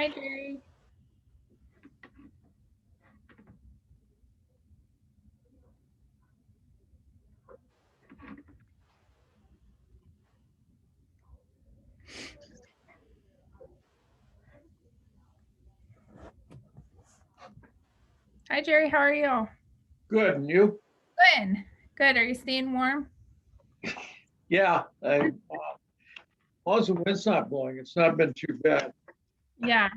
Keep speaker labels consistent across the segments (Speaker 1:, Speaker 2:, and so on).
Speaker 1: Hi, Jerry. Hi, Jerry. How are you?
Speaker 2: Good, and you?
Speaker 1: Good. Good. Are you staying warm?
Speaker 2: Yeah, as long as the wind's not blowing, it's not been too bad.
Speaker 1: Yeah.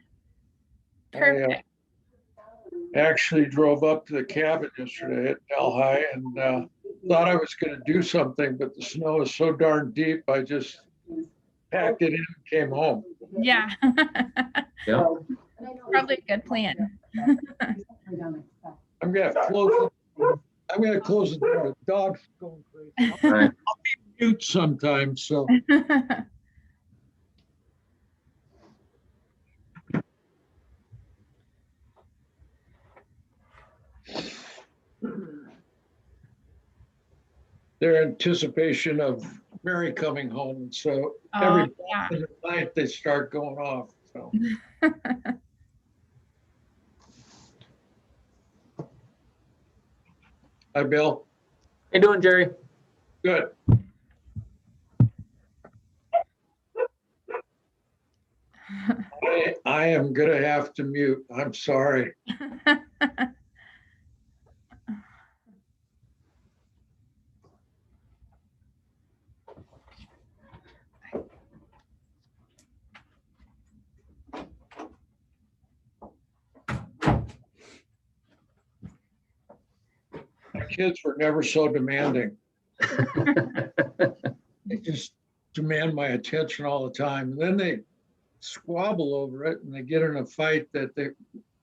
Speaker 2: I
Speaker 1: Perfect.
Speaker 2: actually drove up to the cabin yesterday at Delhi and thought I was going to do something, but the snow is so darn deep, I just packed it in and came home.
Speaker 1: Yeah.
Speaker 3: Yeah.
Speaker 1: Probably a good plan.
Speaker 2: I'm going to close the door. The dog's going crazy.
Speaker 3: Right.
Speaker 2: I'll be mute sometimes, so. Their anticipation of Mary coming home, so every
Speaker 1: yeah.
Speaker 2: night they start going off. So hi, Bill.
Speaker 3: How you doing, Jerry?
Speaker 2: Good. I am gonna have to mute. I'm sorry. My kids were never so demanding. They just demand my attention all the time. And then they squabble over it and they get in a fight that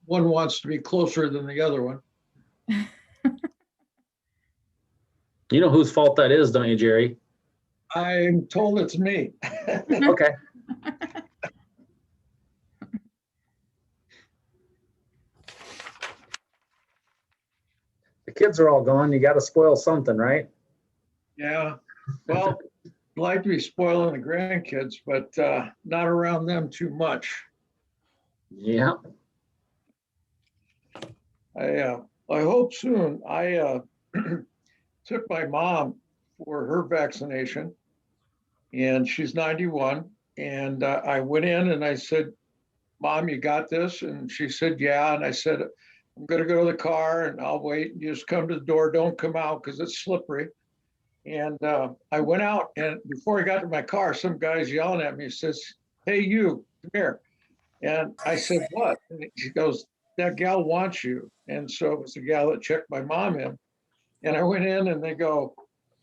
Speaker 2: one wants to be closer than the other one.
Speaker 3: You know whose fault that is, don't you, Jerry?
Speaker 2: I'm told it's me.
Speaker 3: Okay. The kids are all gone. You got to spoil something, right?
Speaker 2: Yeah. Well, I'd like to be spoiling the grandkids, but not around them too much.
Speaker 3: Yeah.
Speaker 2: I hope soon. I took my mom for her vaccination, and she's 91. And I went in and I said, "Mom, you got this?" And she said, "Yeah." And I said, "I'm going to go to the car and I'll wait. You just come to the door. Don't come out because it's slippery." And I went out, and before I got to my car, some guy's yelling at me. He says, "Hey, you, come here." And I said, "What?" And he goes, "That gal wants you." And so it was the gal that checked my mom in. And I went in and they go,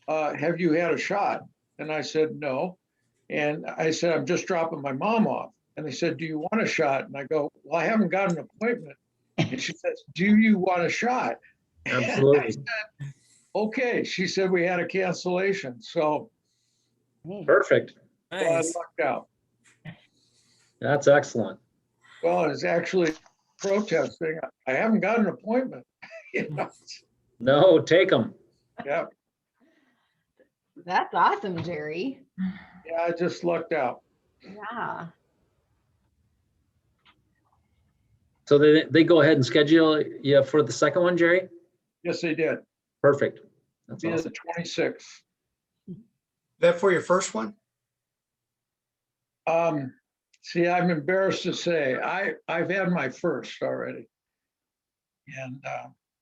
Speaker 2: "Have you had a shot?" And I said, "No." And I said, "I'm just dropping my mom off." And they said, "Do you want a shot?" And I go, "Well, I haven't got an appointment." And she says, "Do you want a shot?"
Speaker 3: Absolutely.
Speaker 2: I said, "Okay." She said we had a cancellation. So
Speaker 3: Perfect.
Speaker 2: I lucked out.
Speaker 3: That's excellent.
Speaker 2: Well, it's actually protesting. I haven't got an appointment. You know?
Speaker 3: No, take them.
Speaker 2: Yeah.
Speaker 4: That's awesome, Jerry.
Speaker 2: Yeah, I just lucked out.
Speaker 4: Yeah.
Speaker 3: So they go ahead and schedule you for the second one, Jerry?
Speaker 2: Yes, they did.
Speaker 3: Perfect. That's
Speaker 2: Be
Speaker 3: awesome.
Speaker 2: the 26th.
Speaker 5: That for your first one?
Speaker 2: See, I'm embarrassed to say I've had my first already. And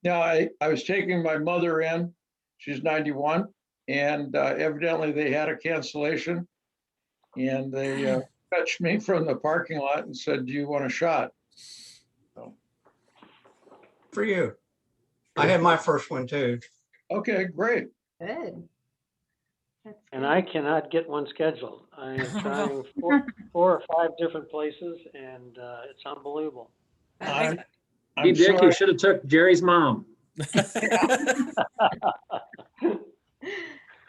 Speaker 2: now I was taking my mother in. She's 91, and evidently they had a cancellation, and they fetched me from the parking lot and said, "Do you want a shot?" So,
Speaker 5: For you. I had my first one too.
Speaker 2: okay, great.
Speaker 4: Good. That's
Speaker 6: And
Speaker 4: good.
Speaker 6: I cannot get one scheduled. I am trying four or five different places, and it's unbelievable.
Speaker 2: I'm
Speaker 3: Hey, Dick,
Speaker 2: sorry.
Speaker 3: you should have took Jerry's mom.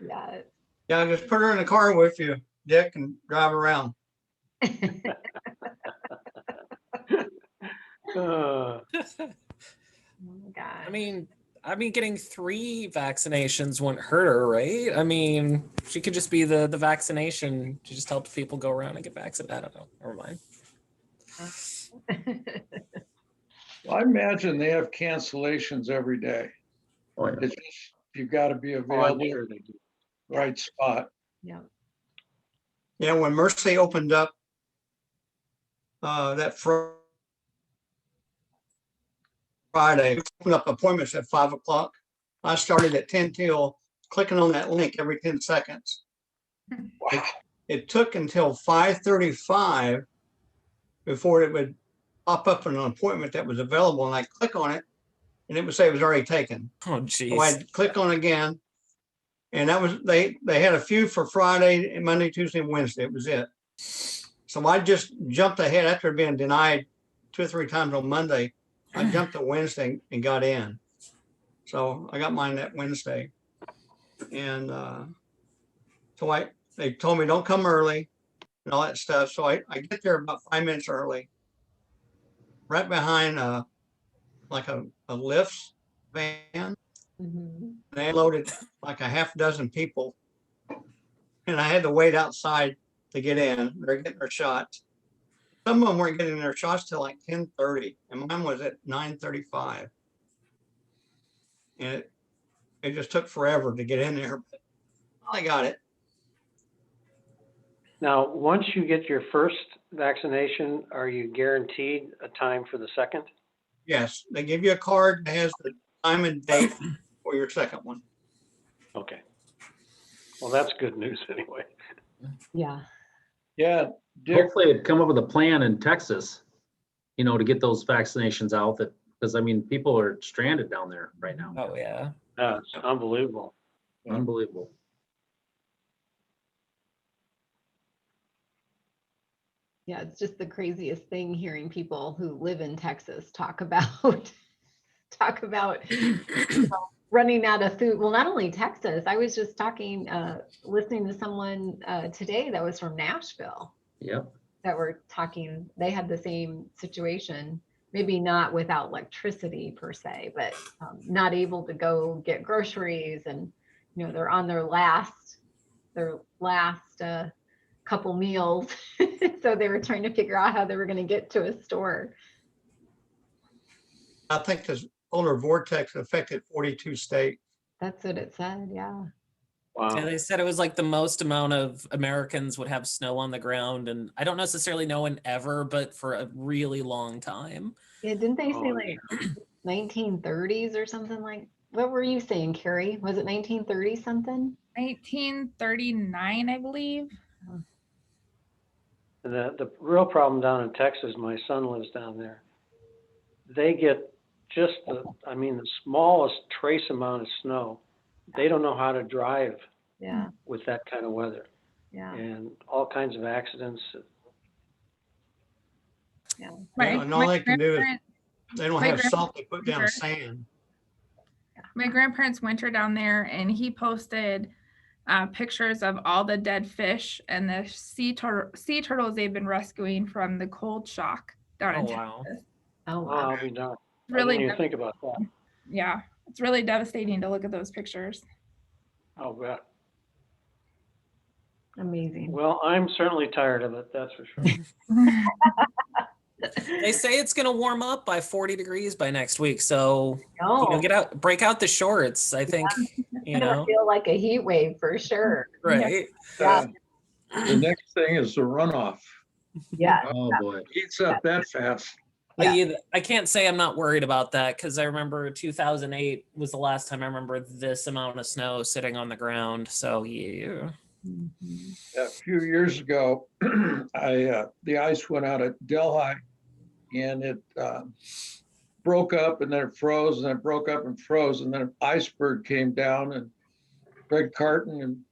Speaker 4: Yeah.
Speaker 5: Yeah, just put her in the car with you, Dick, and drive around.
Speaker 6: Uh,
Speaker 4: Oh my gosh.
Speaker 7: I mean, getting 3 vaccinations wouldn't hurt her, right? I mean, she could just be the vaccination. She just helped people go around and get vaccinated. I don't know. Never mind.
Speaker 2: I imagine they have cancellations every day.
Speaker 3: Oh, yeah.
Speaker 2: It's just, you've got to be
Speaker 6: Oh, I'm
Speaker 2: available,
Speaker 6: sure they do.
Speaker 2: right spot.
Speaker 4: Yeah.
Speaker 5: Yeah, when Mercy opened up that Friday, opened up appointments at 5 o'clock. I started at 10 till, clicking on that link every 10 seconds.
Speaker 2: Wow.
Speaker 5: It took until 5:35 before it would pop up an appointment that was available, and I click on it, and it would say it was already taken.
Speaker 7: Oh,
Speaker 5: So
Speaker 7: geez.
Speaker 5: I'd click on again, and that was they had a few for Friday, and Monday, Tuesday, and Wednesday. It was it. So I just jumped ahead after being denied 2 or 3 times on Monday. I jumped to Wednesday and got in. So I got mine that Wednesday, and so they told me don't come early and all that stuff. So I get there about 5 minutes early, right behind like a lifts van.
Speaker 4: Mhm.
Speaker 5: They loaded like a half dozen people, and I had to wait outside to get in. They're getting their shots. Some of them weren't getting their shots till like 10:30, and mine was at 9:35. And it just took forever to get in there, but I got it.
Speaker 6: Now, once you get your first vaccination, are you guaranteed a time for the second?
Speaker 5: Yes, they give you a card that has the time and date for your second one.
Speaker 6: Okay. Well, that's good news anyway.
Speaker 4: Yeah.
Speaker 2: Yeah, Dick,
Speaker 3: Hopefully it'd come up with a plan in Texas, to get those vaccinations out because I mean, people are stranded down there right now.
Speaker 7: Oh, yeah.
Speaker 6: It's unbelievable.
Speaker 3: Unbelievable.
Speaker 4: Yeah, it's just the craziest thing hearing people who live in Texas talk about running out of food. Well, not only Texas, I was just listening to someone today that was from Nashville
Speaker 3: Yep.
Speaker 4: that were talking, they had the same situation, maybe not without electricity per se, but not able to go get groceries, and they're on their last couple meals. So they were trying to figure out how they were going to get to a store.
Speaker 5: I think this polar vortex affected 42 states.
Speaker 4: That's what it said. Yeah.
Speaker 6: Wow.
Speaker 7: Yeah, they said it was like the most amount of Americans would have snow on the ground, and I don't necessarily know when ever, but for a really long time.
Speaker 4: Yeah. Didn't they say
Speaker 6: Oh,
Speaker 4: like 1930s or something like? What were you saying, Carrie? Was it 1930 something?
Speaker 1: 1939, I believe.
Speaker 6: The real problem down in Texas, my son lives down there. They get just the smallest trace amount of snow. They don't know how to drive
Speaker 4: Yeah.
Speaker 6: with that kind of weather,
Speaker 4: Yeah.
Speaker 6: and all kinds of accidents.
Speaker 4: Yeah.
Speaker 5: And all they can do is they don't
Speaker 1: my
Speaker 5: have salt, they put down
Speaker 1: grandparents-
Speaker 5: sand.
Speaker 1: My grandparents winter down there, and he posted pictures of all the dead fish and the sea turtles they've been rescuing from the cold shock down
Speaker 7: Oh,
Speaker 1: in
Speaker 7: wow.
Speaker 1: Texas.
Speaker 4: Oh,
Speaker 6: Oh,
Speaker 4: wow.
Speaker 6: I'll be darned. I
Speaker 1: Really,
Speaker 6: didn't even think about that.
Speaker 1: yeah, it's really devastating to look at those pictures.
Speaker 6: I'll bet.
Speaker 4: Amazing.
Speaker 6: Well, I'm certainly tired of it, that's for sure.
Speaker 7: They say it's going to warm up by 40 degrees by next week. So,
Speaker 4: Oh,
Speaker 7: break out the shorts. I think,
Speaker 4: it's gonna feel like a heat wave for sure.
Speaker 7: right.
Speaker 4: Yeah.
Speaker 2: the next thing is the runoff.
Speaker 4: Yeah.
Speaker 3: Oh, boy.
Speaker 2: Heats up that fast.
Speaker 4: Yeah.
Speaker 7: I can't say I'm not worried about that, because I remember 2008 was the last time I remember this amount of snow sitting on the ground. So, yeah.
Speaker 4: Mhm.
Speaker 2: A few years ago, the ice went out at Delhi, and it broke up, and then it froze, and then it broke up and froze, and then an iceberg came down, and Greg Carton and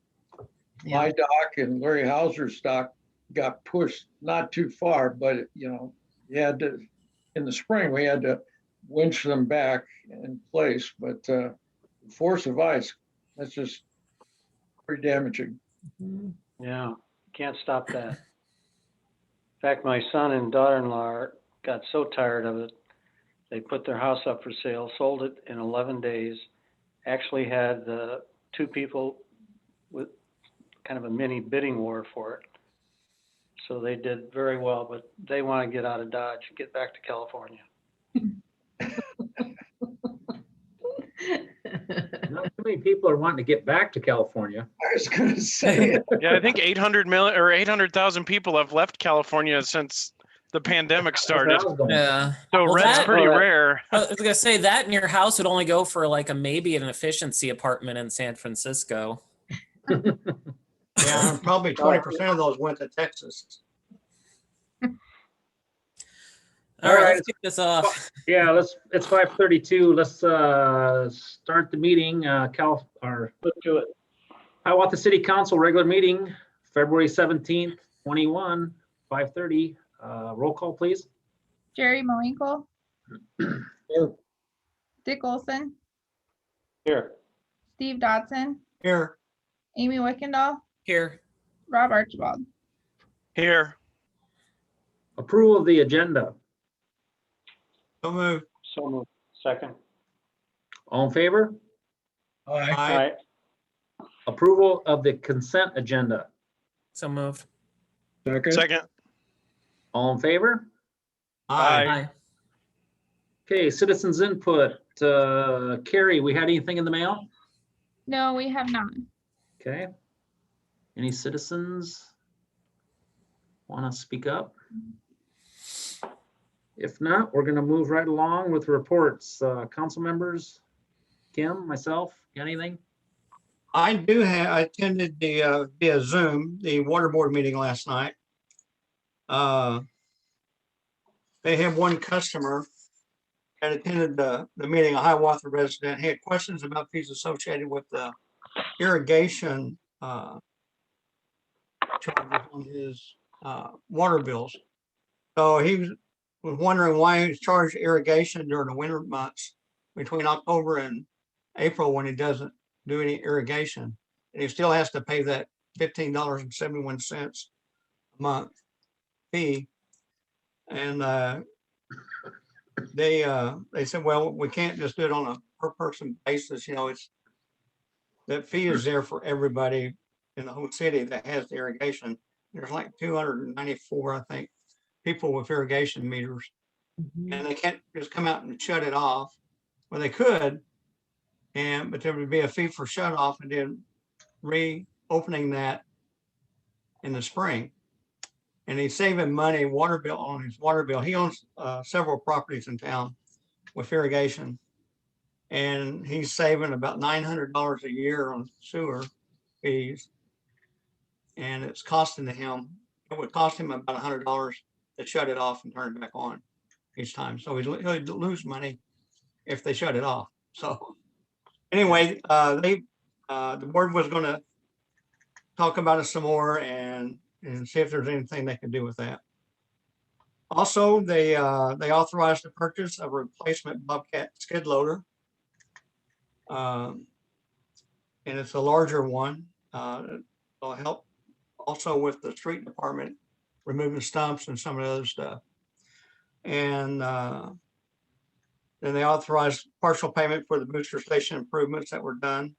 Speaker 2: my dock and Larry Hauser's dock got pushed not too far, but you had to, in the spring, we had to winch them back in place, but the force of ice, that's just pretty damaging.
Speaker 4: Mhm.
Speaker 6: Yeah, can't stop that. In fact, my son and daughter-in-law got so tired of it, they put their house up for sale, sold it in 11 days, actually had 2 people with kind of a mini bidding war for it. So they did very well, but they want to get out of Dodge, get back to California.
Speaker 3: Not too many people are wanting to get back to California.
Speaker 2: I was gonna say,
Speaker 8: Yeah, I think 800 million or 800,000 people have left California since the pandemic
Speaker 3: That's where
Speaker 8: started.
Speaker 3: I was going.
Speaker 7: Yeah.
Speaker 8: So
Speaker 7: Well,
Speaker 8: rent's
Speaker 7: that-
Speaker 8: pretty
Speaker 6: Oh, that-
Speaker 8: rare.
Speaker 7: I was gonna say that in your house would only go for like a maybe an efficiency apartment in San Francisco.
Speaker 5: Yeah, and probably 20% of those went to Texas.
Speaker 7: All
Speaker 3: All
Speaker 7: right,
Speaker 3: right.
Speaker 7: let's kick this off.
Speaker 3: Yeah, it's 5:32. Let's start the meeting.
Speaker 6: Let's do it.
Speaker 3: Hiawatha City Council regular meeting, February 17th, 21, 5:30. Roll call, please.
Speaker 1: Jerry Moinkle,
Speaker 2: Here.
Speaker 1: Dick Olson,
Speaker 6: Here.
Speaker 1: Steve Dodson,
Speaker 5: Here,
Speaker 1: Amy Wickendall,
Speaker 7: Here.
Speaker 1: Rob Archibald.
Speaker 8: Here.
Speaker 3: Approval of the agenda.
Speaker 5: so moved.
Speaker 6: So moved. Second.
Speaker 3: All in favor?
Speaker 2: Aye.
Speaker 5: Aye.
Speaker 3: Approval of the consent agenda.
Speaker 7: So moved.
Speaker 8: Second.
Speaker 3: All in favor?
Speaker 5: Aye.
Speaker 7: Aye.
Speaker 3: Okay, citizens input. Carrie, we had anything in the mail?
Speaker 1: No, we have not.
Speaker 3: Okay. Any citizens want to speak up? If not, we're going to move right along with reports. Council members, Kim, myself, got anything?
Speaker 5: I attended the, via Zoom, the water board meeting last night. They had one customer that attended the meeting, a Hiawatha resident. He had questions about fees associated with the irrigation charges on his water bills. So he was wondering why he's charged irrigation during the winter months between October and April when he doesn't do any irrigation. And he still has to pay that $15.71 a month fee. And they said, well, we can't just do it on a per person basis. You know, that fee is there for everybody in the whole city that has the irrigation. There's like 294, I think, people with irrigation meters, and they can't just come out and shut it off. Well, they could, but there would be a fee for shut off and then reopening that in the spring. And he's saving money on his water bill. He owns several properties in town with irrigation. And he's saving about $900 a year on sewer fees. And it's costing him, it would cost him about $100 to shut it off and turn it back on each time. So he'll lose money if they shut it off. So anyway, the board was gonna talk about it some more and see if there's anything they can do with that. Also, they authorized the purchase of a replacement Bobcat skid loader. And it's a larger one. It'll help also with the street department, removing stumps and some of the other stuff. And then they authorized partial payment for the booster station improvements that were done.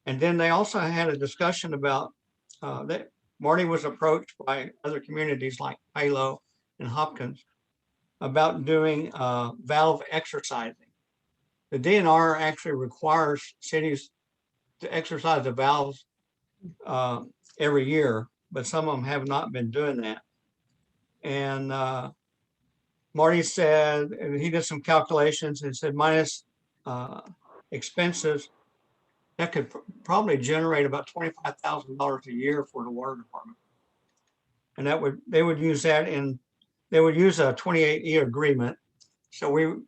Speaker 5: And then they also had a discussion about that Marty was approached by other communities like Halo and Hopkins about doing valve exercising. The DNR actually requires cities to exercise the valves every year, but some of them have not been doing that. And Marty said, and he did some calculations and said minus expenses, that could probably generate about $25,000 a year for the water department. And they would use that they would use a 28-year agreement. So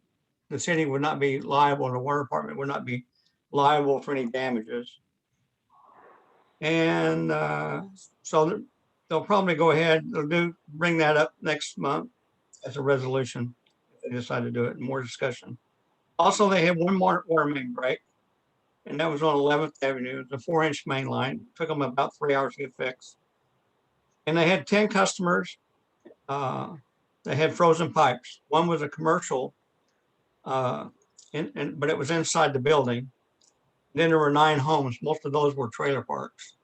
Speaker 5: the city would not be liable, and the water department would not be liable for any damages. And so they'll probably go ahead, bring that up next month as a resolution if they decide to do it, and more discussion. Also, they had one more water main break, and that was on 11th Avenue. It's a 4-inch main line. It took them about 3 hours to get fixed. And they had 10 customers. They had frozen pipes. One was a commercial, but it was inside the building. Then there were 9 homes. Most of those were trailer parks.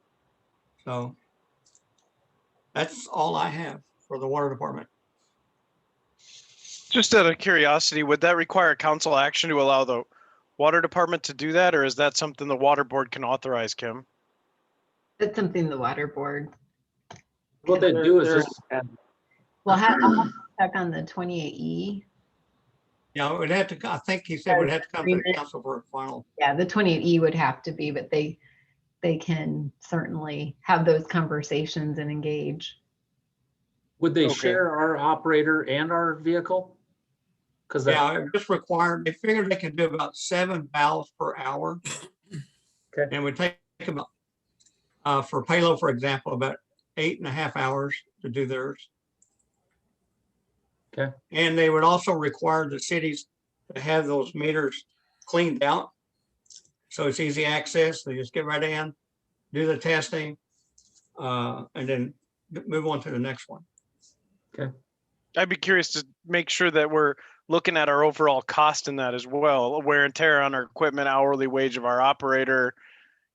Speaker 5: So That's all I have for the water department.
Speaker 8: Just out of curiosity, would that require council action to allow the water department to do that, or is that something the water board can authorize, Kim?
Speaker 4: That's something the water board.
Speaker 3: What they do is
Speaker 6: They're-
Speaker 3: just,
Speaker 4: Well, I'll have to check on the 28E.
Speaker 5: Yeah, it would have to, I think he said it would have to come to the
Speaker 4: Agreement.
Speaker 5: council for a final.
Speaker 4: Yeah, the 28E would have to be, but they can certainly have those conversations and engage.
Speaker 3: would they
Speaker 8: Okay.
Speaker 3: share our operator and our vehicle? Because that,
Speaker 5: Yeah, it just required, they figured they could do about 7 valves per hour.
Speaker 3: Okay.
Speaker 5: And it would take about, for payload, for example, about 8.5 hours to do theirs.
Speaker 3: Okay.
Speaker 5: And they would also require the cities to have those meters cleaned out. So it's easy access. They just get right in, do the testing, and then move on to the next one.
Speaker 8: I'd be curious to make sure that we're looking at our overall cost in that as well, wear and tear on our equipment, hourly wage of our operator.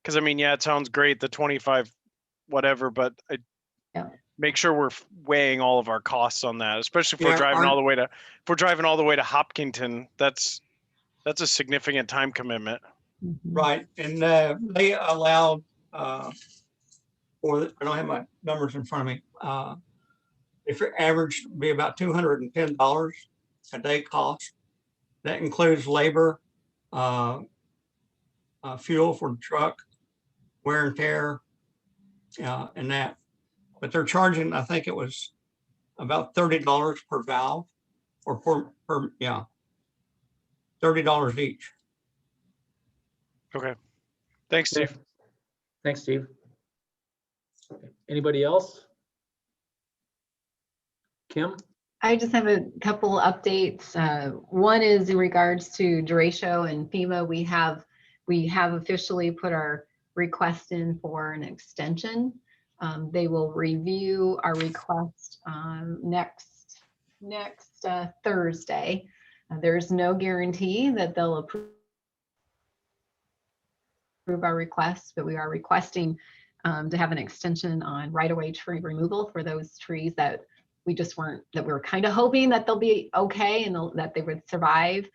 Speaker 8: Because I mean, yeah, it sounds great, the 25 whatever, but
Speaker 4: Yeah.
Speaker 8: make sure we're weighing all of our costs on that, especially if we're
Speaker 5: Yeah,
Speaker 8: driving all the way to, if we're driving all the way to Hopkinton, that's a significant time commitment.
Speaker 4: Mhm.
Speaker 5: Right, and they allowed, I don't have my numbers in front of me. If your average would be about $210 a day cost, that includes labor, fuel for the truck, wear and tear, and that. But they're charging, I think it was about $30 per valve, or per yeah, $30 each.
Speaker 8: Okay. Thanks, Steve.
Speaker 3: thanks, Steve. Anybody else? Kim?
Speaker 4: I just have a couple updates. One is in regards to Duratio and FEMA. We have officially put our request in for an extension. They will review our request next Thursday. There's no guarantee that they'll approve our request, but we are requesting to have an extension on right-of-way tree removal for those trees that we were kind of hoping that they'll be okay and that they would survive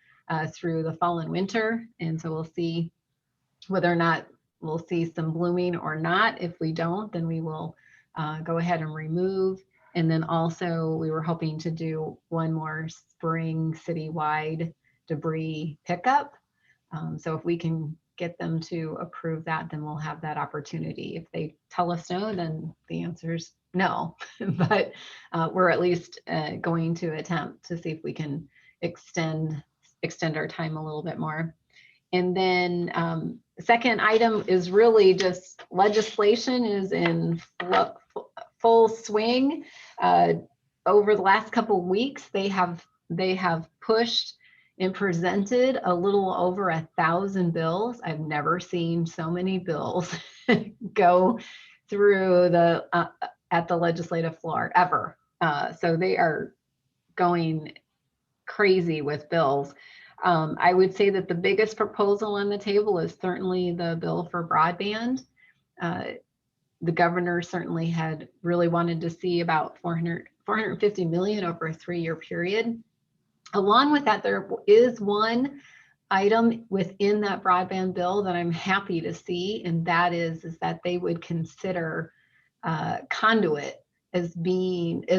Speaker 4: through the fall and winter. And so we'll see whether or not we'll see some blooming or not. If we don't, then we will go ahead and remove. And then also we were hoping to do one more spring citywide debris pickup. So if we can get them to approve that, then we'll have that opportunity. If they tell us no, then the answer is no. But we're at least going to attempt to see if we can extend our time a little bit more. And then the second item is really just legislation is in full swing. Over the last couple of weeks, they have pushed and presented a little over 1,000 bills. I've never seen so many bills go through at the legislative floor ever. So they are going crazy with bills. I would say that the biggest proposal on the table is certainly the bill for broadband. The governor certainly had really wanted to see about 450 million over a 3-year period. Along with that, there is one item within that broadband bill that I'm happy to see, and that is that they would consider conduit as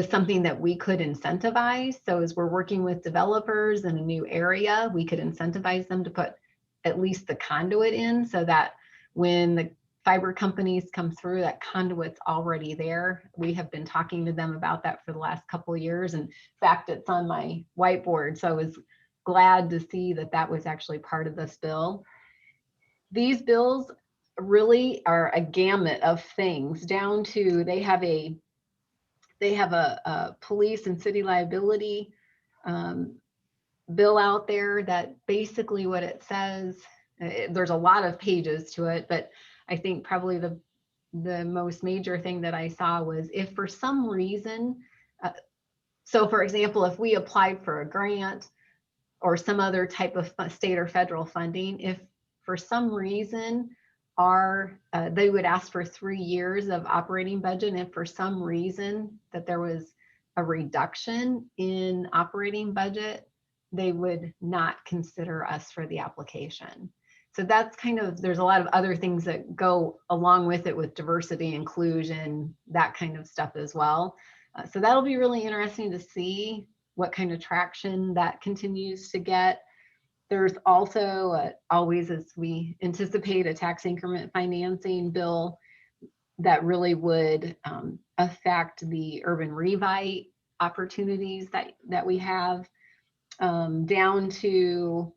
Speaker 4: something that we could incentivize. So as we're working with developers in a new area, we could incentivize them to put at least the conduit in, so that when the fiber companies come through, that conduit's already there. We have been talking to them about that for the last couple of years. And in fact, it's on my whiteboard. So I was glad to see that that was actually part of this bill. These bills really are a gamut of things, down to they have a police and city liability bill out there that basically what it says, there's a lot of pages to it, but I think probably the most major thing that I saw was if for some reason, so for example, if we applied for a grant or some other type of state or federal funding, if for some reason they would ask for 3 years of operating budget. And if for some reason that there was a reduction in operating budget, they would not consider us for the application. So that's kind of, there's a lot of other things that go along with it, with diversity, inclusion, that kind of stuff as well. So that'll be really interesting to see what kind of traction that continues to get. There's also always, as we anticipate, a tax increment financing bill that really would affect the urban revite opportunities that we have, down to,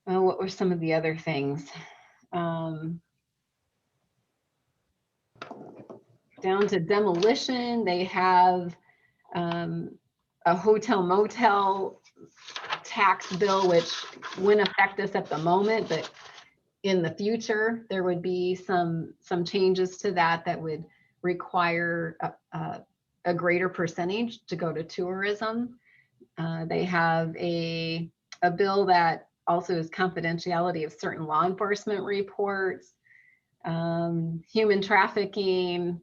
Speaker 4: what were some of the other things? Down to demolition. They have a hotel motel tax bill, which wouldn't affect us at the moment, but in the future, there would be some changes to that would require a greater percentage to go to tourism. They have a bill that also is confidentiality of certain law enforcement reports, human trafficking.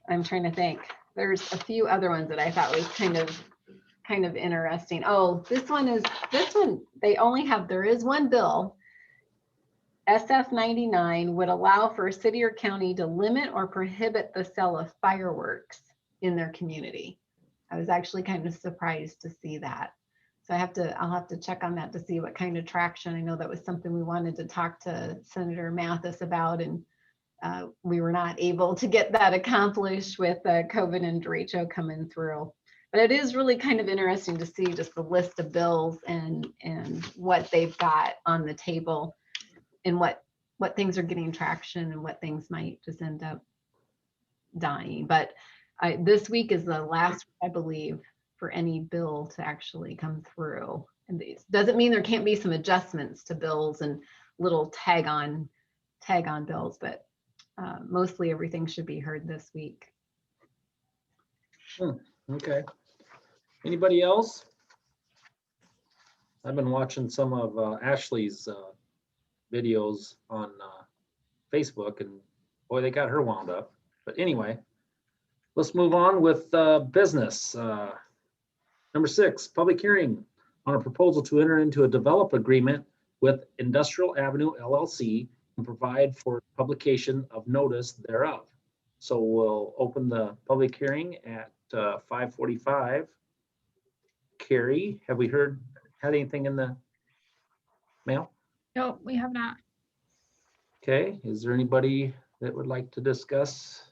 Speaker 4: I'm trying to think. There's a few other ones that I thought was kind of interesting. Oh, this one, there is one bill. SF 99 would allow for a city or county to limit or prohibit the sale of fireworks in their community. I was actually kind of surprised to see that. So I'll have to check on that to see what kind of traction. I know that was something we wanted to talk to Senator Mathis about, and we were not able to get that accomplished with COVID and derecho coming through. But it is really kind of interesting to see just the list of bills and what they've got on the table, and what things are getting traction and what things might just end up dying. But this week is the last, I believe, for any bill to actually come through. And this doesn't mean there can't be some adjustments to bills and little tag on bills, but mostly everything should be heard this week.
Speaker 3: Okay. Anybody else? I've been watching some of Ashley's videos on Facebook, and boy, they got her wound up. But anyway, let's move on with business. Number 6, public hearing on a proposal to enter into a develop agreement with Industrial Avenue LLC and provide for publication of notice thereof. So we'll open the public hearing at 5:45. Carrie, have we had anything in the mail?
Speaker 1: Nope, we have not.
Speaker 3: Okay, is there anybody that would like to discuss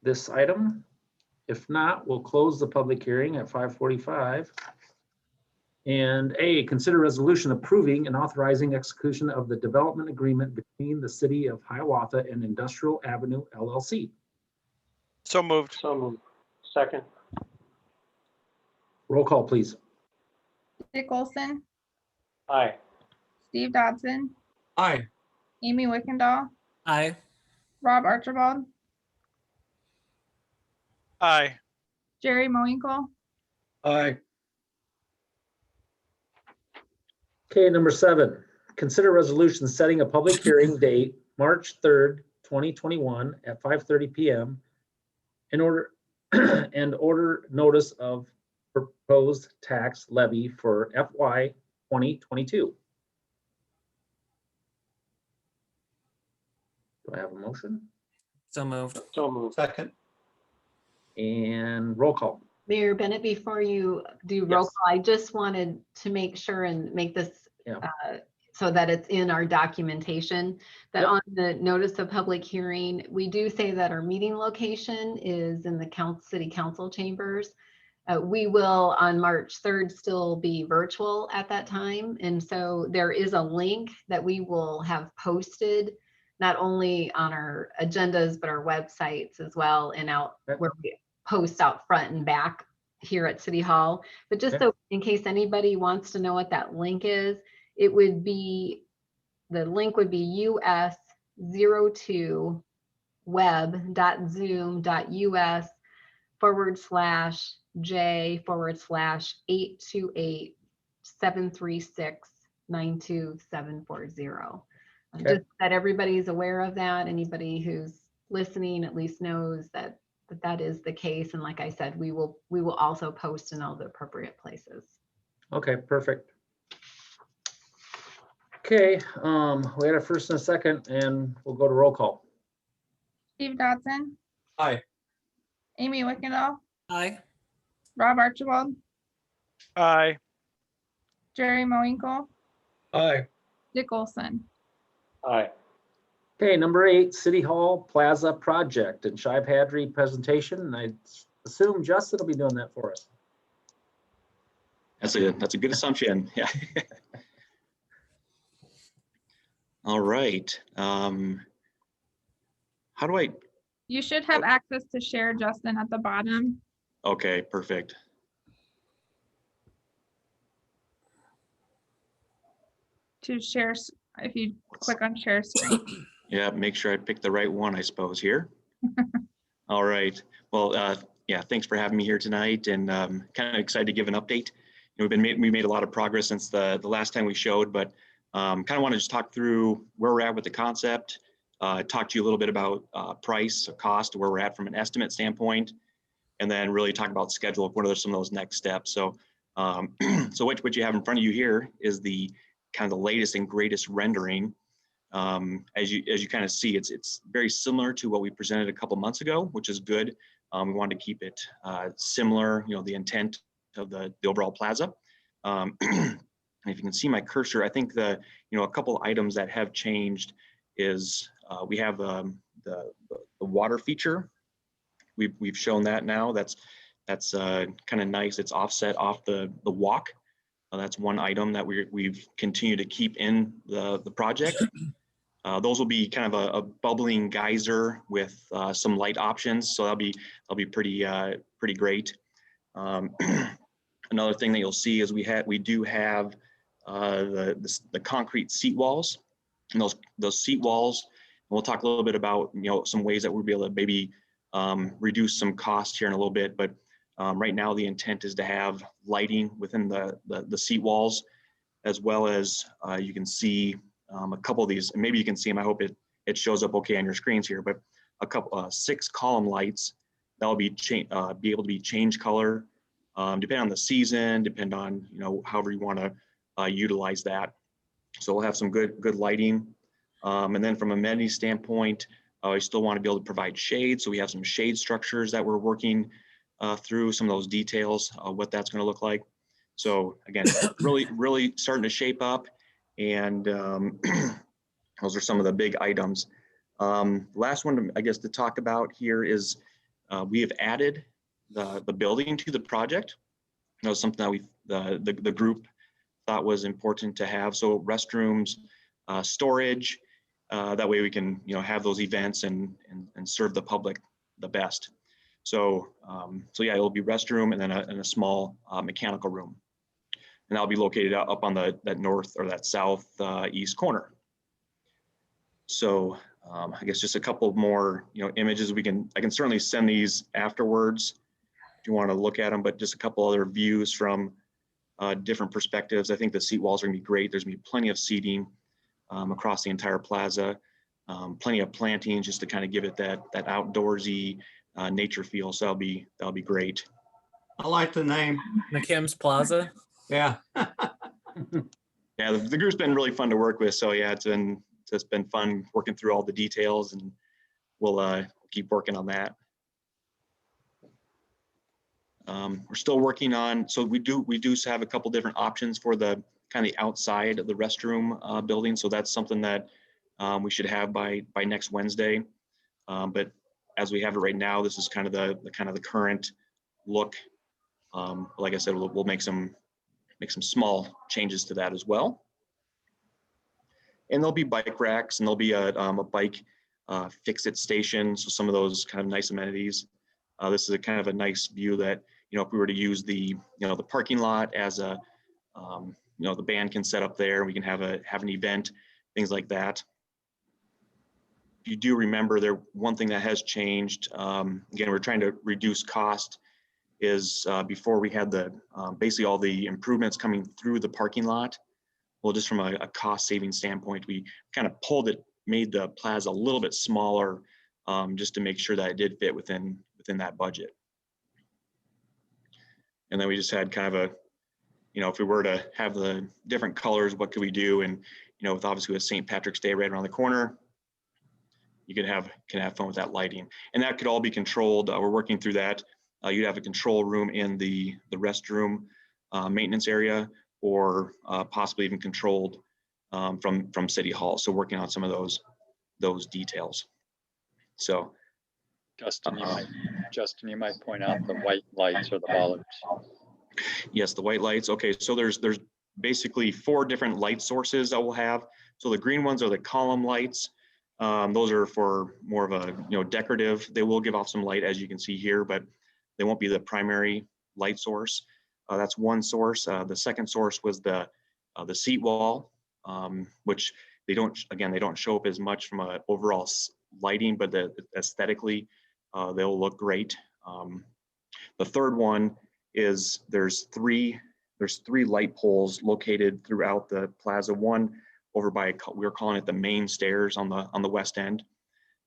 Speaker 3: this item? If not, we'll close the public hearing at 5:45. And A, consider resolution approving and authorizing execution of the development agreement between the City of Hiawatha and Industrial Avenue LLC.
Speaker 8: So moved.
Speaker 6: So moved. Second.
Speaker 3: Roll call, please.
Speaker 1: Dick Olson,
Speaker 6: Aye.
Speaker 1: Steve Dodson,
Speaker 5: Aye.
Speaker 1: Amy Wickendall,
Speaker 7: Aye.
Speaker 1: Rob Archibald,
Speaker 8: Aye.
Speaker 1: Jerry Moinkle,
Speaker 2: Aye.
Speaker 3: Okay, number 7, consider resolution setting a public hearing date, March 3rd, 2021 at 5:30 PM in order and order notice of proposed tax levy for FY 2022. Do I have a motion?
Speaker 7: So moved.
Speaker 6: So moved.
Speaker 5: Second.
Speaker 3: And roll call.
Speaker 4: Mayor Bennett, before you do roll
Speaker 3: Yes.
Speaker 4: call, I just wanted to make sure and make this
Speaker 3: Yeah.
Speaker 4: so that it's in our documentation, that
Speaker 3: Yep.
Speaker 4: on the notice of public hearing, we do say that our meeting location is in the city council chambers. We will on March 3rd still be virtual at that time. And so there is a link that we will have posted not only on our agendas, but our websites as well, and out
Speaker 3: Okay.
Speaker 4: where we post out front and back here at City Hall. But just
Speaker 3: Okay.
Speaker 4: so in case anybody wants to know what that link is, the link would be us02web.zoom.us/J/828-736-92740.
Speaker 3: Okay.
Speaker 4: Just that everybody's aware of that. Anybody who's listening at least knows that that is the case. And like I said, we will also post in all the appropriate places.
Speaker 3: Okay, perfect. Okay, we had a first and a second, and we'll go to roll call.
Speaker 1: Steve Dodson,
Speaker 5: Aye.
Speaker 1: Amy Wickendall,
Speaker 7: Aye.
Speaker 1: Rob Archibald,
Speaker 8: Aye.
Speaker 1: Jerry Moinkle,
Speaker 2: Aye.
Speaker 1: Dick Olson.
Speaker 6: Aye.
Speaker 3: Okay, number 8, City Hall Plaza Project, and Shive Hadry presentation, and I assume Justin will be doing that for us.
Speaker 9: That's a good assumption. Yeah. All right. How do I?
Speaker 1: You should have access to share, Justin, at the bottom.
Speaker 9: Okay, perfect.
Speaker 1: To share, if you click on share screen.
Speaker 9: Yeah, make sure I pick the right one, I suppose, here. All right. Well, yeah, thanks for having me here tonight, and kind of excited to give an update. You know, we made a lot of progress since the last time we showed, but kind of want to just talk through where we're at with the concept, talk to you a little bit about price or cost, where we're at from an estimate standpoint, and then really talk about schedule. What are some of those next steps? So, so what you have in front of you here is the kind of the latest and greatest rendering. As you kind of see, it's very similar to what we presented a couple months ago, which is good. We wanted to keep it similar, you know, the intent of the overall plaza. And if you can see my cursor, I think a couple items that have changed is we have the water feature. We've shown that now. That's kind of nice. It's offset off the walk. That's one item that we've continued to keep in the project. Those will be kind of a bubbling geyser with some light options, so that'll be pretty great. Another thing that you'll see is we do have the concrete seat walls, and those seat walls. And we'll talk a little bit about some ways that we'll be able to maybe reduce some costs here in a little bit, but right now the intent is to have lighting within the seat walls, as well as you can see a couple of these, and maybe you can see them. I hope it shows up okay on your screens here, but a couple 6 column lights that will be able to be change color, depending on the season, depend on however you want to utilize that. So we'll have some good lighting, and then from an amenity standpoint, we still want to be able to provide shade. So we have some shade structures that we're working through, some of those details, what that's going to look like. So again, really starting to shape up, and those are some of the big items. Last one, I guess, to talk about here is we have added the building to the project. That was something that the group thought was important to have. So restrooms, storage, that way we can have those events and serve the public the best. So yeah, it'll be restroom and then a small mechanical room, and that'll be located up on that north or that south east corner. So I guess just a couple more images. I can certainly send these afterwards if you want to look at them, but just a couple other views from different perspectives. I think the seat walls are gonna be great. There's gonna be plenty of seating across the entire plaza, plenty of plantings just to kind of give it that outdoorsy nature feel. So that'll be great.
Speaker 5: I like the name.
Speaker 7: McKim's Plaza.
Speaker 5: Yeah.
Speaker 9: Yeah, the group's been really fun to work with. So yeah, it's been fun working through all the details, and we'll keep working on that. We're still working on, so we do have a couple different options for the kind of the outside of the restroom building. So that's something that we should have by next Wednesday. But as we have it right now, this is kind of the current look. Like I said, we'll make some small changes to that as well. And there'll be bike racks, and there'll be a bike fix-it station. So some of those kind of nice amenities. This is a kind of a nice view that, if we were to use the parking lot as a, the band can set up there, we can have an event, things like that. If you do remember, one thing that has changed, again, we're trying to reduce cost, is before we had basically all the improvements coming through the parking lot. well, just from a cost saving standpoint, we kind of made the plaza a little bit smaller, just to make sure that it did fit within that budget. And then we just had kind of a, if we were to have the different colors, what could we do? And, with obviously with St. Patrick's Day right around the corner, you can have fun with that lighting. And that could all be controlled. We're working through that. You'd have a control room in the restroom maintenance area, or possibly even controlled from City Hall. So working on some of those details. So
Speaker 10: Justin, you might point out the white lights or the bollards.
Speaker 9: yes, the white lights. Okay, so there's basically 4 different light sources that we'll have. So the green ones are the column lights. Those are for more of a decorative. They will give off some light, as you can see here, but they won't be the primary light source. That's one source. The second source was the seat wall, which they don't show up as much from an overall lighting, but aesthetically they'll look great. The third one is there's three light poles located throughout the plaza. One over by, we're calling it the main stairs on the west end.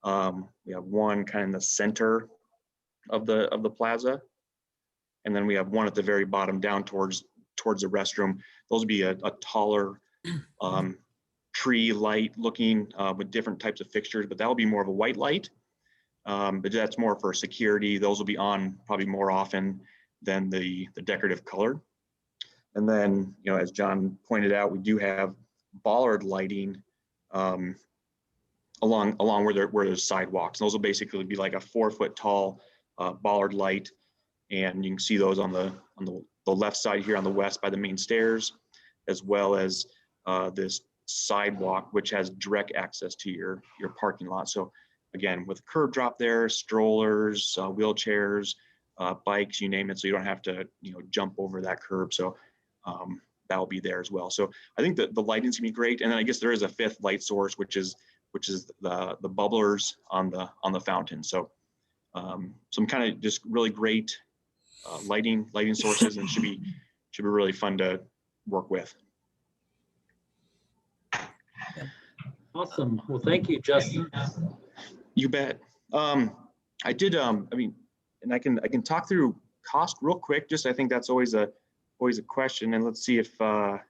Speaker 9: We have one kind of in the center of the plaza, and then we have one at the very bottom down towards the restroom. Those would be a taller tree light looking with different types of fixtures, but that will be more of a white light. But that's more for security. Those will be on probably more often than the decorative color. And then, as John pointed out, we do have Bollard lighting along where there's sidewalks. Those will basically be like a 4-foot tall Bollard light, and you can see those on the left side here on the west by the main stairs, as well as this sidewalk, which has direct access to your parking lot. So again, with a curb drop there, strollers, wheelchairs, bikes, you name it, so you don't have to jump over that curb. So that will be there as well. So I think that the lighting's gonna be great. And then I guess there is a 5th light source, which is the bubblers on the fountain. So some kind of just really great lighting sources, and should be really fun to work with.
Speaker 3: Awesome. Well, thank you, Justin.
Speaker 9: You bet. I did. And I can talk through cost real quick. Just I think that's always a question. And let's see if I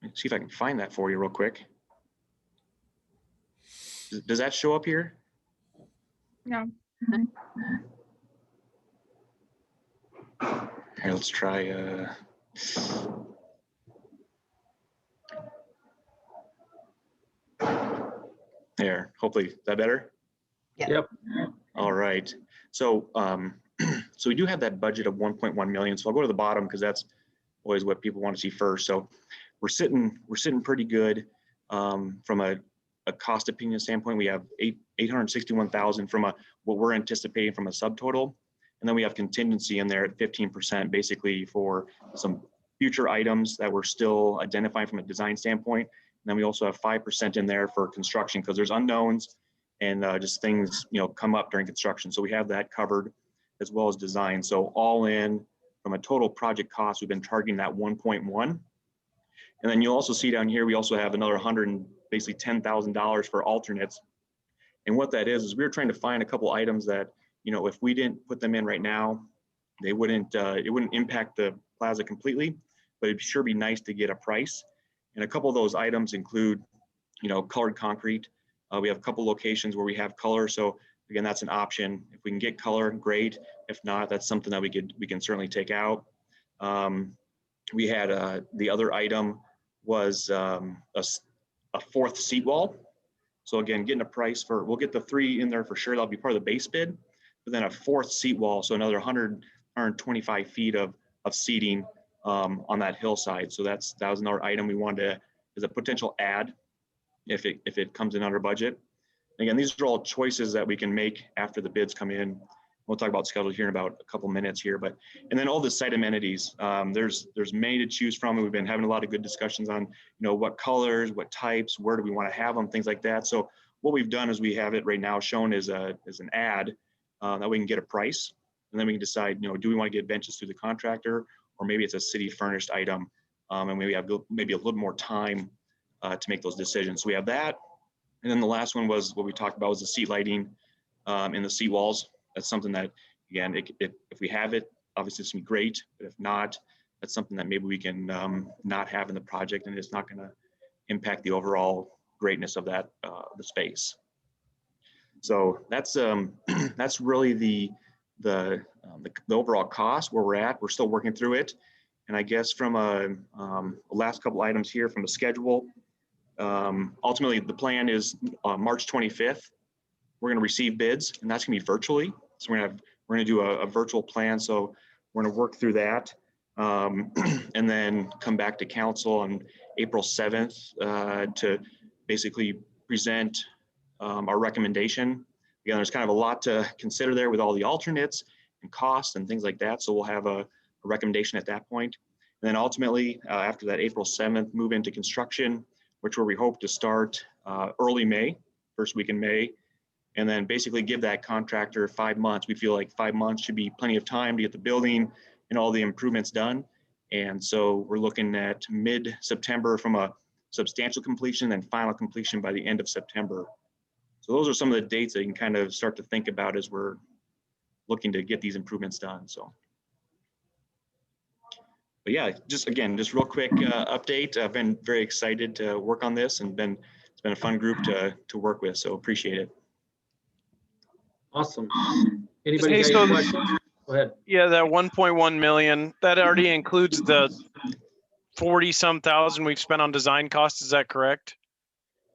Speaker 9: can find that for you real quick. Does that show up here?
Speaker 1: No.
Speaker 9: Here, let's try. There. Hopefully, is that better?
Speaker 4: Yeah.
Speaker 3: Yep.
Speaker 9: All right. So, so we do have that budget of 1.1 million. So I'll go to the bottom because that's always what people want to see first. So we're sitting pretty good from a cost opinion standpoint. We have 861,000 from what we're anticipating from a subtotal, and then we have contingency in there at 15%, basically for some future items that we're still identifying from a design standpoint. And then we also have 5% in there for construction because there's unknowns and just things come up during construction. So we have that covered, as well as design. So all in from a total project cost, we've been targeting that 1.1. And then you'll also see down here, we also have another basically $10,000 for alternates. And what that is we were trying to find a couple items that, if we didn't put them in right now, they wouldn't, it wouldn't impact the plaza completely, but it'd sure be nice to get a price. And a couple of those items include, colored concrete. We have a couple locations where we have color. So again, that's an option. If we can get color, great. If not, that's something that we can certainly take out. We had the other item was a 4th seat wall. So again, getting a price we'll get the 3 in there for sure. That'll be part of the base bid, but then a 4th seat wall. So another 125 feet of seating on that hillside. So that was another item we wanted as a potential add if it comes in under budget. Again, these are all choices that we can make after the bids come in. We'll talk about schedule here in about a couple minutes here, and then all the site amenities. There's many to choose from, and we've been having a lot of good discussions on, what colors, what types, where do we want to have them, things like that. So what we've done is we have it right now shown as an ad that we can get a price, and then we can decide, do we want to get benches through the contractor, or maybe it's a city furnished item. And we have maybe a little more time to make those decisions. So we have that. And then the last one was what we talked about was the seat lighting in the seat walls. That's something that, again, if we have it, obviously it's gonna be great, but if not, that's something that maybe we can not have in the project, and it's not gonna impact the overall greatness of that, the space. So that's that's really the overall cost where we're at. We're still working through it. And I guess from the last couple items here from the schedule, ultimately the plan is March 25th, we're gonna receive bids, and that's gonna be virtually. So we're gonna do a virtual plan. So we're gonna work through that and then come back to council on April 7th to basically present our recommendation. Again, there's kind of a lot to consider there with all the alternates and costs and things like that. So we'll have a recommendation at that point. And then ultimately, after that April 7th, move into construction, which where we hope to start early May, first week in May, and then basically give that contractor 5 months. We feel like 5 months should be plenty of time to get the building and all the improvements done. And so we're looking at mid-September from a substantial completion and final completion by the end of September. So those are some of the dates that you can kind of start to think about as we're looking to get these improvements done. So, but yeah, just real quick update. I've been very excited to work on this, and it's been a fun group to work with. So appreciate it.
Speaker 3: Awesome. Anybody
Speaker 8: Hey,
Speaker 3: got
Speaker 8: so
Speaker 3: any questions? Go ahead.
Speaker 8: Yeah, that 1.1 million, that already includes the 40-some thousand we've spent on design costs. Is that correct?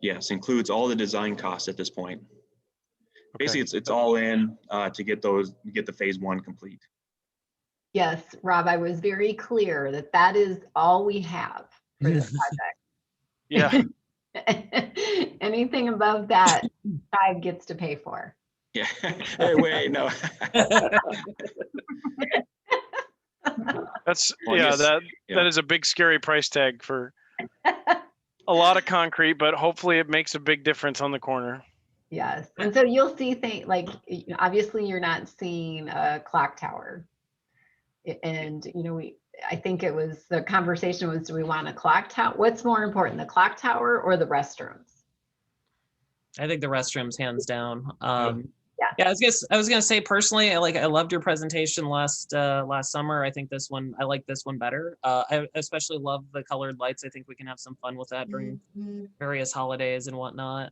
Speaker 9: Yes, includes all the design costs at this point.
Speaker 8: Okay.
Speaker 9: Basically, it's all in to get the phase 1 complete.
Speaker 4: Yes, Rob, I was very clear that that is all we have for this project.
Speaker 8: Yeah.
Speaker 4: Anything above that, 5 gets to pay for.
Speaker 9: Yeah. Hey, wait, no.
Speaker 8: That's
Speaker 9: Well,
Speaker 8: yeah,
Speaker 9: yes,
Speaker 8: that
Speaker 9: yeah.
Speaker 8: is a big scary price tag for a lot of concrete, but hopefully it makes a big difference on the corner.
Speaker 4: Yes, and so you'll see things like, obviously you're not seeing a clock tower. And, I think it was, the conversation was, do we want a clock tower? What's more important, the clock tower or the restrooms?
Speaker 7: I think the restrooms, hands down.
Speaker 4: Yeah.
Speaker 7: I was gonna say personally, I loved your presentation last summer. I think I like this one better. I especially love the colored lights. I think we can have some fun with that during various holidays and whatnot.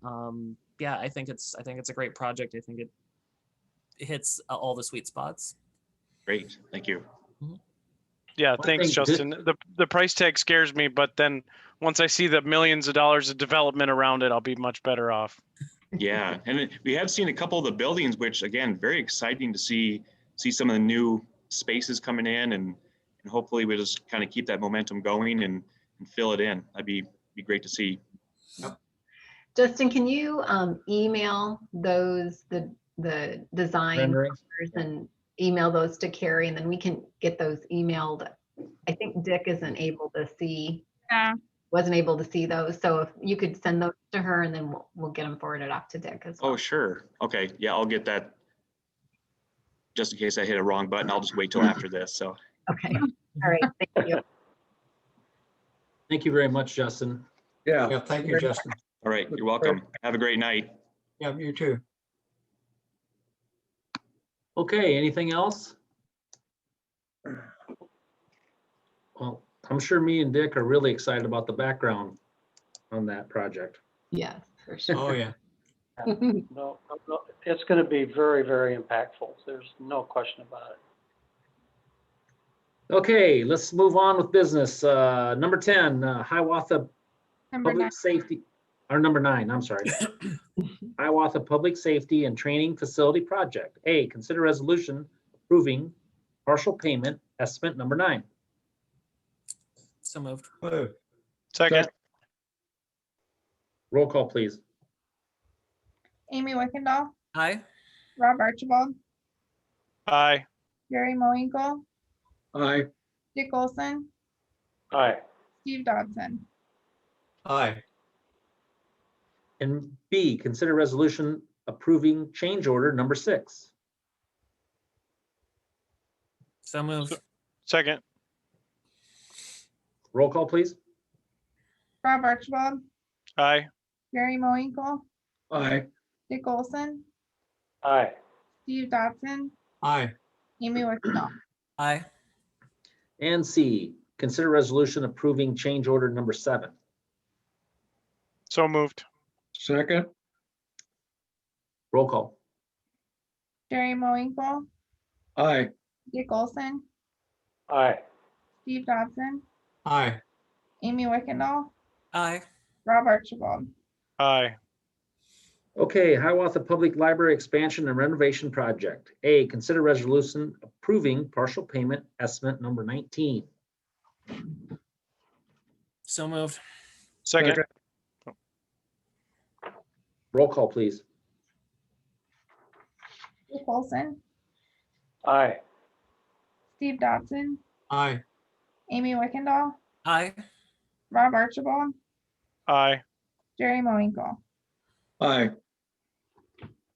Speaker 7: Yeah, I think it's a great project. I think it hits all the sweet spots.
Speaker 9: Great, thank you.
Speaker 8: Yeah,
Speaker 3: One
Speaker 8: thanks,
Speaker 3: thing-
Speaker 8: Justin. The price tag scares me, but then once I see the millions of dollars of development around it, I'll be much better off.
Speaker 9: Yeah, and we have seen a couple of the buildings, which again, very exciting to see some of the new spaces coming in, and hopefully we just kind of keep that momentum going and fill it in. That'd be great to see.
Speaker 4: Justin, can you email those, the design
Speaker 3: Renderings?
Speaker 4: and email those to Carrie, and then we can get those emailed. I think Dick isn't able to see, wasn't able to see those. So if you could send those to her, and then we'll get them forwarded off to Dick as well.
Speaker 9: Oh, sure. Okay, yeah, I'll get that. Just in case I hit a wrong button, I'll just wait till after this, so.
Speaker 4: Okay, all right, thank you.
Speaker 3: Thank you very much, Justin.
Speaker 2: Yeah.
Speaker 5: Yeah, thank you, Justin.
Speaker 9: All right, you're welcome. Have a great night.
Speaker 5: Yeah, you too.
Speaker 3: Okay, anything else? Well, I'm sure me and Dick are really excited about the background on that project.
Speaker 4: Yes, for sure.
Speaker 5: Oh, yeah.
Speaker 6: No, it's going to be very, very impactful. There's no question about it.
Speaker 3: Okay, let's move on with business. Number 10, Hiawatha
Speaker 1: Number 9.
Speaker 3: Public Safety, or number 9, I'm sorry. Hiawatha Public Safety and Training Facility Project. A, consider resolution approving partial payment estimate number 9.
Speaker 7: So moved.
Speaker 5: Whoa.
Speaker 8: Second.
Speaker 3: Roll call, please.
Speaker 1: Amy Wickendall,
Speaker 7: Aye.
Speaker 1: Rob Archibald,
Speaker 8: Aye.
Speaker 1: Jerry Moinkle,
Speaker 2: Aye.
Speaker 1: Dick Olson,
Speaker 6: Aye.
Speaker 1: Steve Dodson.
Speaker 5: Aye.
Speaker 3: And B, consider resolution approving change order number 6.
Speaker 7: So moved.
Speaker 8: Second.
Speaker 3: Roll call, please.
Speaker 1: Rob Archibald,
Speaker 8: Aye.
Speaker 1: Jerry Moinkle,
Speaker 2: Aye.
Speaker 1: Dick Olson,
Speaker 6: Aye.
Speaker 1: Steve Dodson,
Speaker 5: Aye.
Speaker 1: Amy Wickendall.
Speaker 7: Aye.
Speaker 3: And C, consider resolution approving change order number 7.
Speaker 8: So moved.
Speaker 2: Second.
Speaker 3: Roll call.
Speaker 1: Jerry Moinkle,
Speaker 2: Aye.
Speaker 1: Dick Olson,
Speaker 6: Aye.
Speaker 1: Steve Dodson,
Speaker 5: Aye.
Speaker 1: Amy Wickendall,
Speaker 7: Aye.
Speaker 1: Rob Archibald.
Speaker 8: Aye.
Speaker 3: Okay, Hiawatha Public Library Expansion and Renovation Project. A, consider resolution approving partial payment estimate number 19.
Speaker 7: So moved.
Speaker 8: Second.
Speaker 3: Roll call, please.
Speaker 1: Dick Olson,
Speaker 6: Aye.
Speaker 1: Steve Dodson,
Speaker 5: Aye.
Speaker 1: Amy Wickendall,
Speaker 7: Aye.
Speaker 1: Rob Archibald,
Speaker 8: Aye.
Speaker 1: Jerry Moinkle.
Speaker 2: Aye.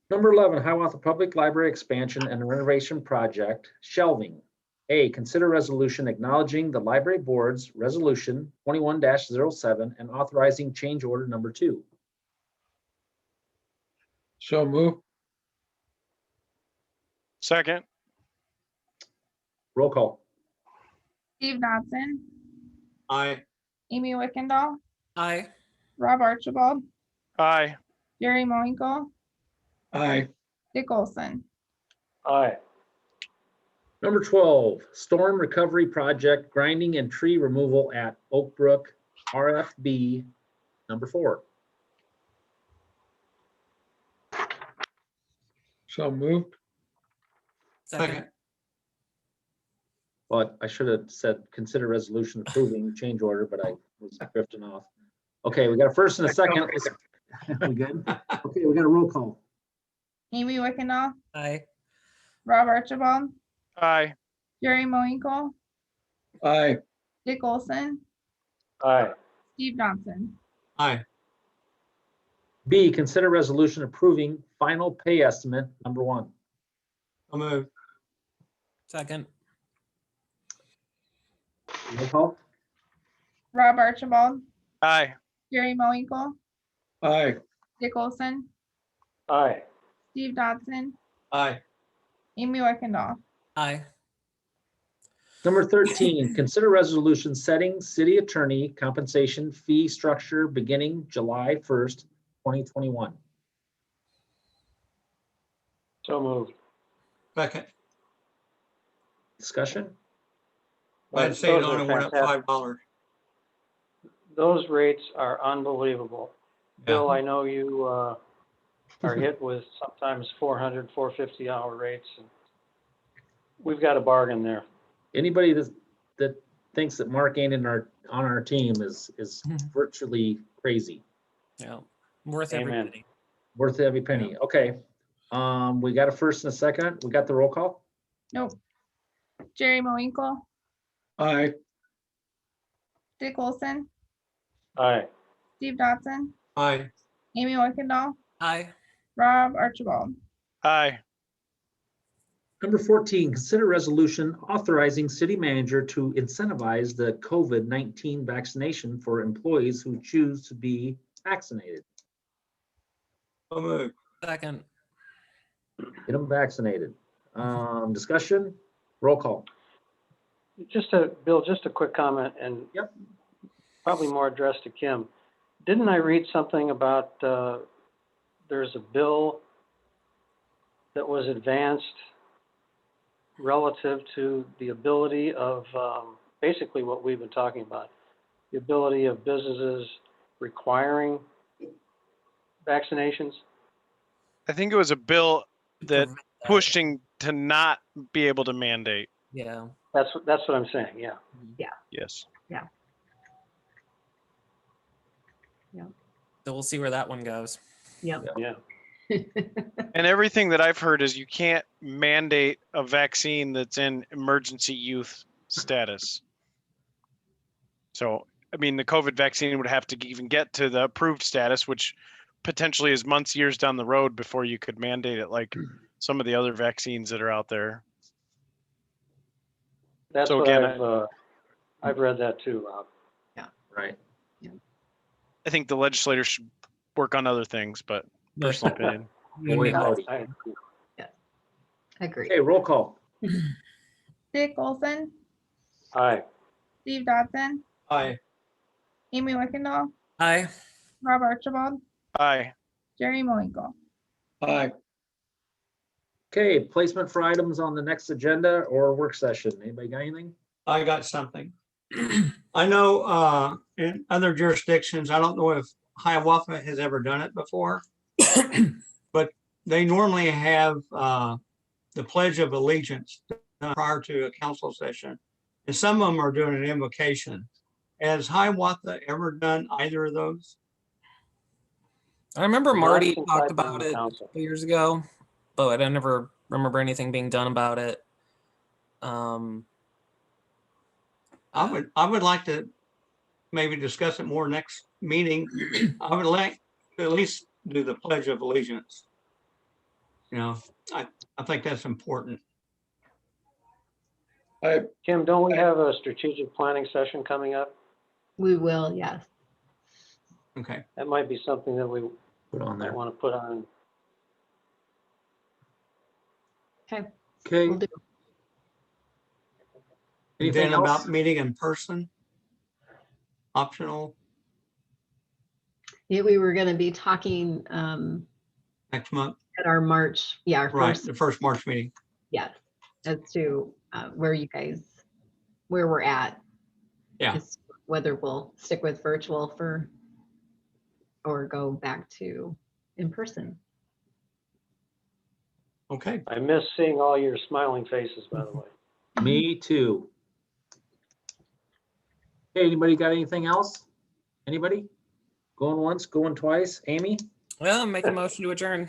Speaker 3: Number 11, Hiawatha Public Library Expansion and Renovation Project, shelving. A, consider resolution acknowledging the library board's resolution 21-07 and authorizing change order number 2.
Speaker 2: So move.
Speaker 8: Second.
Speaker 3: Roll call.
Speaker 1: Steve Dodson,
Speaker 5: Aye.
Speaker 1: Amy Wickendall,
Speaker 7: Aye.
Speaker 1: Rob Archibald,
Speaker 8: Aye.
Speaker 1: Jerry Moinkle,
Speaker 2: Aye.
Speaker 1: Dick Olson.
Speaker 6: Aye.
Speaker 3: Number 12, storm recovery project, grinding and tree removal at Oak Brook, RFB number 4.
Speaker 2: So moved.
Speaker 7: Second.
Speaker 3: But I should have said, consider resolution approving change order, but I was drifting off. Okay, we got a first and a second. We good? Okay, we got a roll call.
Speaker 1: Amy Wickendall,
Speaker 7: Aye.
Speaker 1: Rob Archibald,
Speaker 8: Aye.
Speaker 1: Jerry Moinkle,
Speaker 2: Aye.
Speaker 1: Dick Olson,
Speaker 6: Aye.
Speaker 1: Steve Dodson.
Speaker 5: Aye.
Speaker 3: B, consider resolution approving final pay estimate number 1.
Speaker 5: So moved.
Speaker 7: Second.
Speaker 3: Roll call.
Speaker 1: Rob Archibald,
Speaker 8: Aye.
Speaker 1: Jerry Moinkle,
Speaker 2: Aye.
Speaker 1: Dick Olson,
Speaker 6: Aye.
Speaker 1: Steve Dodson,
Speaker 5: Aye.
Speaker 1: Amy Wickendall.
Speaker 7: Aye.
Speaker 3: Number 13, consider resolution setting city attorney compensation fee structure beginning July 1st, 2021.
Speaker 6: So moved.
Speaker 5: Second.
Speaker 3: Discussion?
Speaker 5: I'd say it
Speaker 6: Those are
Speaker 5: only went up
Speaker 6: fantastic.
Speaker 5: $5.
Speaker 6: Those rates are unbelievable. Bill, I know you are hit with sometimes 400, 450 hour rates. And we've got a bargain there.
Speaker 3: Anybody that thinks that Mark ain't on our team is virtually crazy.
Speaker 7: Yeah. Worth every
Speaker 6: Amen.
Speaker 7: penny.
Speaker 3: Worth every penny. Okay. We got a first and a second. We got the roll call.
Speaker 1: Nope. Jerry Moinkle,
Speaker 2: Aye.
Speaker 1: Dick Olson,
Speaker 6: Aye.
Speaker 1: Steve Dodson,
Speaker 5: Aye.
Speaker 1: Amy Wickendall,
Speaker 7: Aye.
Speaker 1: Rob Archibald.
Speaker 8: Aye.
Speaker 3: Number 14, consider resolution authorizing city manager to incentivize the COVID-19 vaccination for employees who choose to be vaccinated.
Speaker 5: So moved.
Speaker 7: Second.
Speaker 3: Get them vaccinated. Discussion, roll call.
Speaker 6: Bill, just a quick comment and
Speaker 3: Yep.
Speaker 6: probably more addressed to Kim. Didn't I read something about there's a bill that was advanced relative to the ability of basically what we've been talking about, the ability of businesses requiring vaccinations?
Speaker 8: I think it was a bill that pushing to not be able to mandate.
Speaker 7: Yeah.
Speaker 6: That's what I'm saying, yeah.
Speaker 8: Yes.
Speaker 7: So we'll see where that one goes.
Speaker 6: Yeah.
Speaker 8: And everything that I've heard is you can't mandate a vaccine that's in emergency use status. So, I mean, the COVID vaccine would have to even get to the approved status, which potentially is months, years down the road before you could mandate it, like some of the other vaccines that are out there.
Speaker 6: That's
Speaker 8: So
Speaker 6: what
Speaker 8: again,
Speaker 6: I've read that too, Rob.
Speaker 3: Right.
Speaker 8: I think the legislators should work on other things, but personal opinion.
Speaker 3: Boy, howdy.
Speaker 6: I-
Speaker 4: Agree.
Speaker 3: Okay, roll call.
Speaker 1: Dick Olson,
Speaker 6: Aye.
Speaker 1: Steve Dodson,
Speaker 5: Aye.
Speaker 1: Amy Wickendall,
Speaker 7: Aye.
Speaker 1: Rob Archibald,
Speaker 8: Aye.
Speaker 1: Jerry Moinkle.
Speaker 2: Aye.
Speaker 3: Okay, placement for items on the next agenda or work session. Anybody got anything?
Speaker 5: I got something. I know in other jurisdictions, I don't know if Hiawatha has ever done it before, but they normally have the Pledge of Allegiance prior to a council session. And some of them are doing an invocation. Has Hiawatha ever done either of those?
Speaker 7: I remember
Speaker 6: Not
Speaker 7: Marty
Speaker 6: since
Speaker 7: talked
Speaker 6: I've been on
Speaker 7: about
Speaker 6: the
Speaker 7: it a
Speaker 6: council.
Speaker 7: couple years ago, but I don't never remember anything being done about it.
Speaker 5: I would like to maybe discuss it more next meeting. I would like to at least do the Pledge of Allegiance. You know, I think that's important.
Speaker 6: Kim, don't we have a strategic planning session coming up?
Speaker 4: We will, yes.
Speaker 5: Okay.
Speaker 6: That might be something that we
Speaker 3: Put on
Speaker 6: might
Speaker 3: there.
Speaker 6: want to put on.
Speaker 4: Okay,
Speaker 3: Okay,
Speaker 4: we'll do.
Speaker 3: anything
Speaker 5: Then
Speaker 3: else?
Speaker 5: about meeting in person? Optional
Speaker 4: Yeah, we were going to be talking
Speaker 5: next month,
Speaker 4: at our March, our
Speaker 5: right?
Speaker 4: first,
Speaker 5: The first March meeting.
Speaker 4: yes, as to where we're at.
Speaker 5: Yeah.
Speaker 4: as to whether we'll stick with virtual or go back to in person.
Speaker 5: Okay.
Speaker 6: I miss seeing all your smiling faces, by the way.
Speaker 3: Me too. Okay, anybody got anything else? Anybody? Going once, going twice? Amy,
Speaker 7: Well, make a motion to adjourn.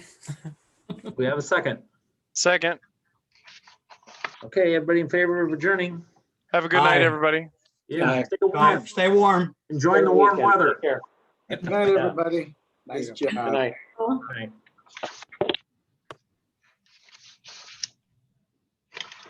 Speaker 3: we have a second.
Speaker 8: Second.
Speaker 3: Okay, everybody in favor of adjourning?
Speaker 8: Have a good night,
Speaker 5: Aye.
Speaker 8: everybody.
Speaker 3: Yeah,
Speaker 2: Aye.
Speaker 3: stay warm.
Speaker 5: Stay warm.
Speaker 3: Enjoying the warm
Speaker 6: Weekend.
Speaker 3: weather.
Speaker 6: Take care.
Speaker 11: Good night,
Speaker 6: Yeah.
Speaker 11: everybody. Nice job.
Speaker 6: Good night.
Speaker 3: All right.